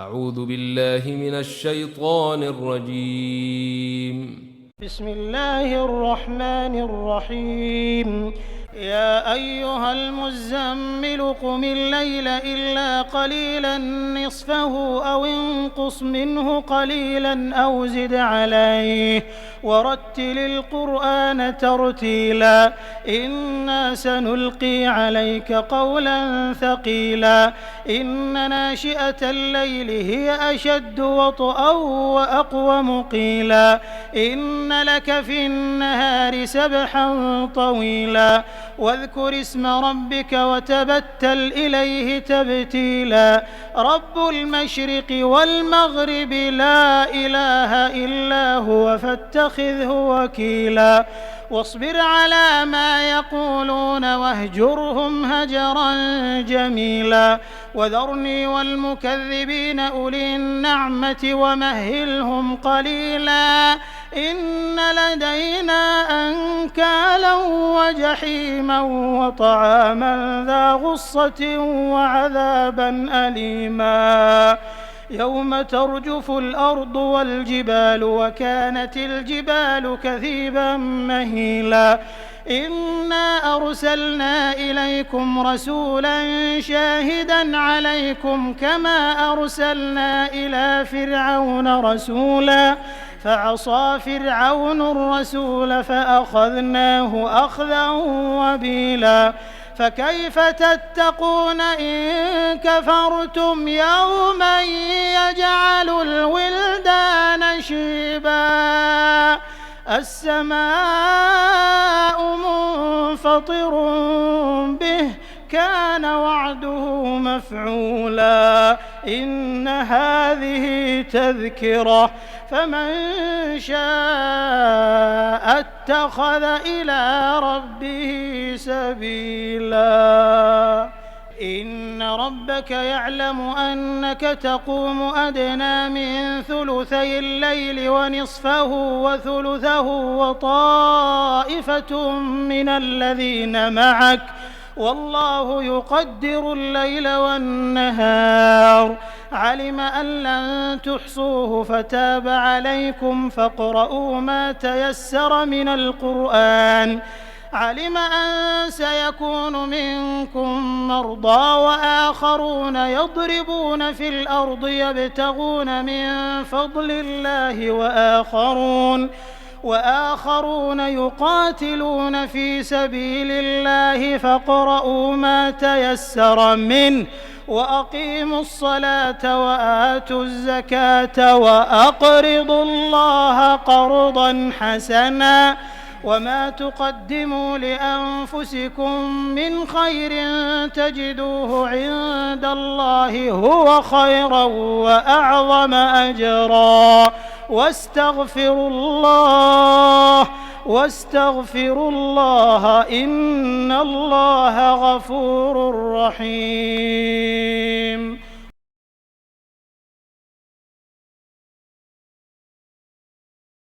أعوذ بالله من الشيطان الرجيم. بسم الله الرحمن الرحيم. يا أيها المزمل قم الليل إلا قليلا نصفه أو انقص منه قليلا أو زد عليه ورتل القرآن ترتيلا إنا سنلقي عليك قولا ثقيلا إن ناشئة الليل هي أشد وطئا وأقوم قيلا إن لك في النهار سبحا طويلا واذكر اسم ربك وتبتل إليه تبتيلا رب المشرق والمغرب لا إله إلا هو فاتخذه وكيلا واصبر على ما يقولون واهجرهم هجرا جميلا وذرني والمكذبين أولي النعمة ومهلهم قليلا إن لدينا أنكالا وجحيما وطعاما ذا غصة وعذابا أليما يوم ترجف الأرض والجبال وكانت الجبال كثيبا مهيلا إنا أرسلنا إليكم رسولا شاهدا عليكم كما أرسلنا إلى فرعون رسولا فعصى فرعون الرسول فأخذناه أخذا وبيلا فكيف تتقون إن كفرتم يوما يجعل الولدان شيبا السماء منفطر به كان وعده مفعولا إن هذه تذكرة فمن شاء اتخذ إلى ربه سبيلا إن ربك يعلم أنك تقوم أدنى من ثلثي الليل ونصفه وثلثه وطائفة من الذين معك والله يقدر الليل والنهار علم أن لن تحصوه فتاب عليكم فاقرؤوا ما تيسر من القرآن علم أن سيكون منكم مرضى وآخرون يضربون في الأرض يبتغون من فضل الله وآخرون يقاتلون في سبيل الله فاقرؤوا ما تيسر منه وأقيموا الصلاة وآتوا الزكاة وأقرضوا الله قرضا حسنا وما تقدموا لأنفسكم من خير تجدوه عند الله هو خيرا وأعظم أجرا واستغفروا الله إن الله غفور رحيم.